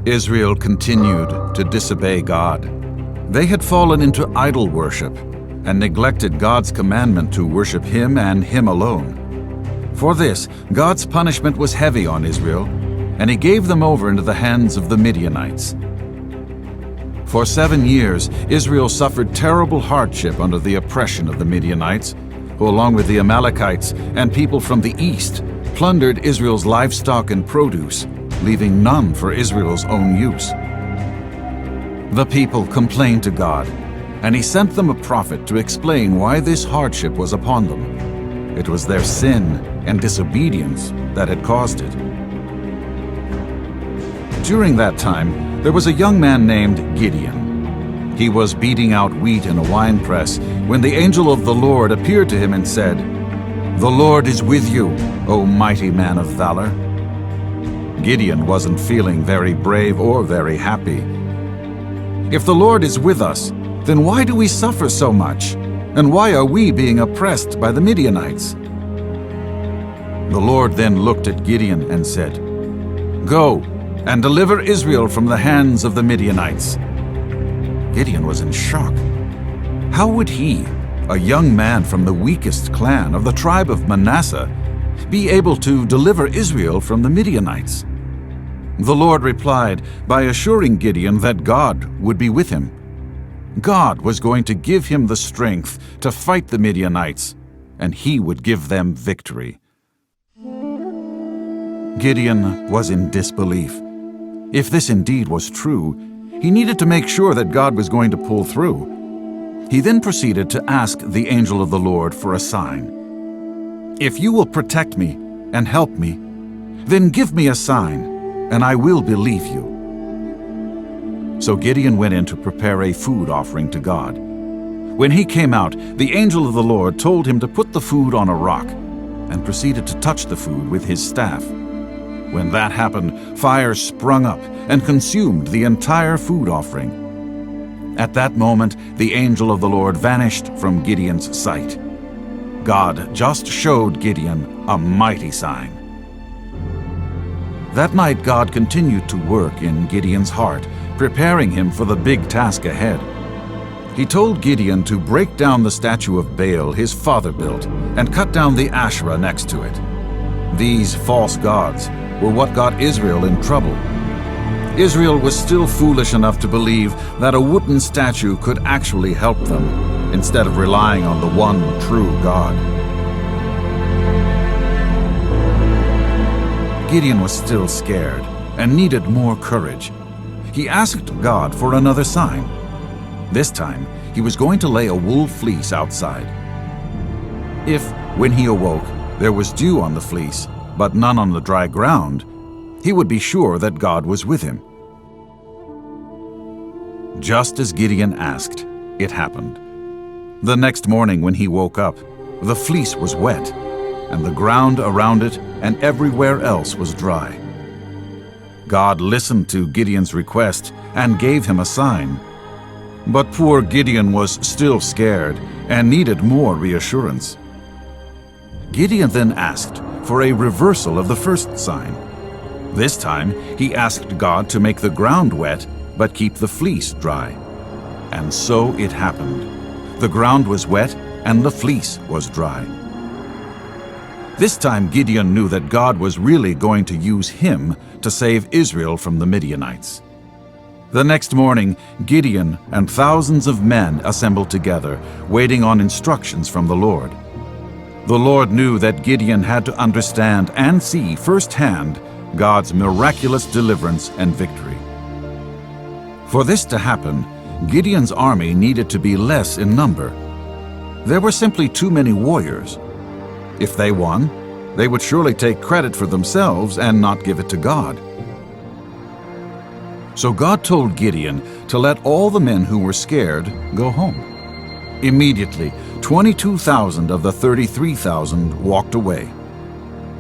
Israel continued to disobey God. They had fallen into idol worship and neglected God's commandment to worship Him and Him alone. For this, God's punishment was heavy on Israel, and He gave them over into the hands of the Midianites. For 7 years, Israel suffered terrible hardship under the oppression of the Midianites, who, along with the Amalekites and people from the east, plundered Israel's livestock and produce, leaving none for Israel's own use. The people complained to God, and He sent them a prophet to explain why this hardship was upon them. It was their sin and disobedience that had caused it. During that time, there was a young man named Gideon. He was beating out wheat in a winepress when the angel of the Lord appeared to him and said, "The Lord is with you, O mighty man of valor." Gideon wasn't feeling very brave or very happy. If the Lord is with us, then why do we suffer so much? And why are we being oppressed by the Midianites? The Lord then looked at Gideon and said, "Go and deliver Israel from the hands of the Midianites." Gideon was in shock. How would he, a young man from the weakest clan of the tribe of Manasseh, be able to deliver Israel from the Midianites? The Lord replied by assuring Gideon that God would be with him. God was going to give him the strength to fight the Midianites, and He would give them victory. Gideon was in disbelief. If this indeed was true, he needed to make sure that God was going to pull through. He then proceeded to ask the angel of the Lord for a sign. "If you will protect me and help me, then give me a sign, and I will believe you." So Gideon went in to prepare a food offering to God. When he came out, the angel of the Lord told him to put the food on a rock, and proceeded to touch the food with his staff. When that happened, fire sprung up and consumed the entire food offering. At that moment, the angel of the Lord vanished from Gideon's sight. God just showed Gideon a mighty sign. That night, God continued to work in Gideon's heart, preparing him for the big task ahead. He told Gideon to break down the statue of Baal his father built and cut down the Asherah next to it. These false gods were what got Israel in trouble. Israel was still foolish enough to believe that a wooden statue could actually help them, instead of relying on the one true God. Gideon was still scared and needed more courage. He asked God for another sign. This time, he was going to lay a wool fleece outside. If, when he awoke, there was dew on the fleece, but none on the dry ground, he would be sure that God was with him. Just as Gideon asked, it happened. The next morning when he woke up, the fleece was wet, and the ground around it and everywhere else was dry. God listened to Gideon's request and gave him a sign. But poor Gideon was still scared and needed more reassurance. Gideon then asked for a reversal of the first sign. This time, he asked God to make the ground wet, but keep the fleece dry. And so it happened. The ground was wet, and the fleece was dry. This time, Gideon knew that God was really going to use him to save Israel from the Midianites. The next morning, Gideon and thousands of men assembled together, waiting on instructions from the Lord. The Lord knew that Gideon had to understand and see firsthand God's miraculous deliverance and victory. For this to happen, Gideon's army needed to be less in number. There were simply too many warriors. If they won, they would surely take credit for themselves and not give it to God. So God told Gideon to let all the men who were scared go home. Immediately, 22,000 of the 33,000 walked away.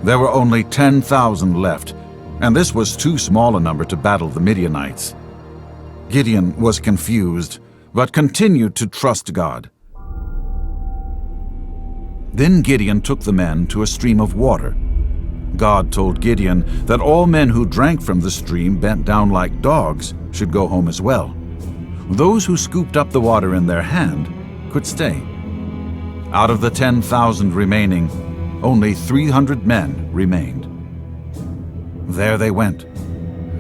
There were only 10,000 left, and this was too small a number to battle the Midianites. Gideon was confused, but continued to trust God. Then Gideon took the men to a stream of water. God told Gideon that all men who drank from the stream bent down like dogs should go home as well. Those who scooped up the water in their hand could stay. Out of the 10,000 remaining, only 300 men remained. There they went.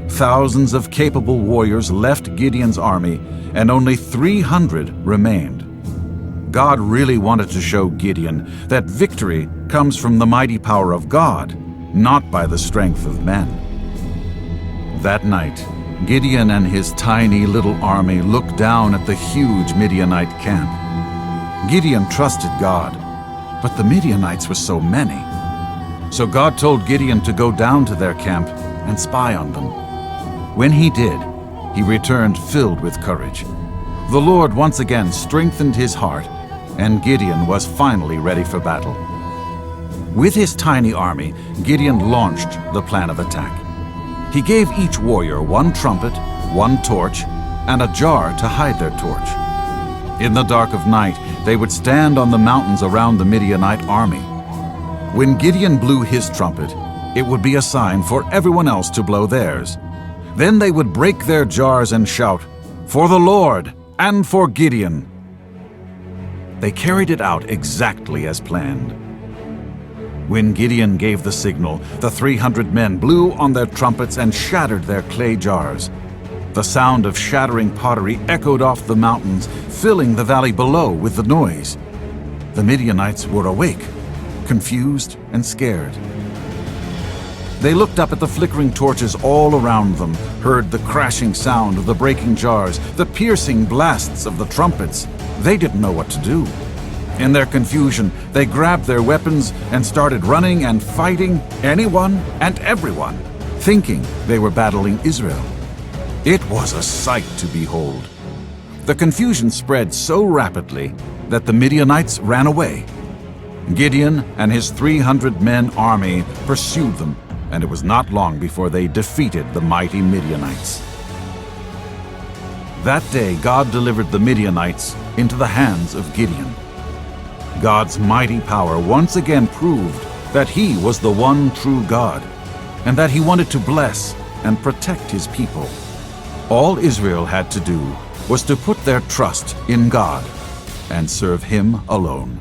Thousands of capable warriors left Gideon's army, and only 300 remained. God really wanted to show Gideon that victory comes from the mighty power of God, not by the strength of men. That night, Gideon and his tiny little army looked down at the huge Midianite camp. Gideon trusted God, but the Midianites were so many. So God told Gideon to go down to their camp and spy on them. When he did, he returned filled with courage. The Lord once again strengthened his heart, and Gideon was finally ready for battle. With his tiny army, Gideon launched the plan of attack. He gave each warrior one trumpet, one torch, and a jar to hide their torch. In the dark of night, they would stand on the mountains around the Midianite army. When Gideon blew his trumpet, it would be a sign for everyone else to blow theirs. Then they would break their jars and shout, "For the Lord and for Gideon!" They carried it out exactly as planned. When Gideon gave the signal, the 300 men blew on their trumpets and shattered their clay jars. The sound of shattering pottery echoed off the mountains, filling the valley below with the noise. The Midianites were awake, confused and scared. They looked up at the flickering torches all around them, heard the crashing sound of the breaking jars, the piercing blasts of the trumpets. They didn't know what to do. In their confusion, they grabbed their weapons and started running and fighting anyone and everyone, thinking they were battling Israel. It was a sight to behold. The confusion spread so rapidly that the Midianites ran away. Gideon and his 300-men army pursued them, and it was not long before they defeated the mighty Midianites. That day God delivered the Midianites into the hands of Gideon. God's mighty power once again proved that he was the one true God, and that he wanted to bless and protect his people. All Israel had to do was to put their trust in God and serve him alone.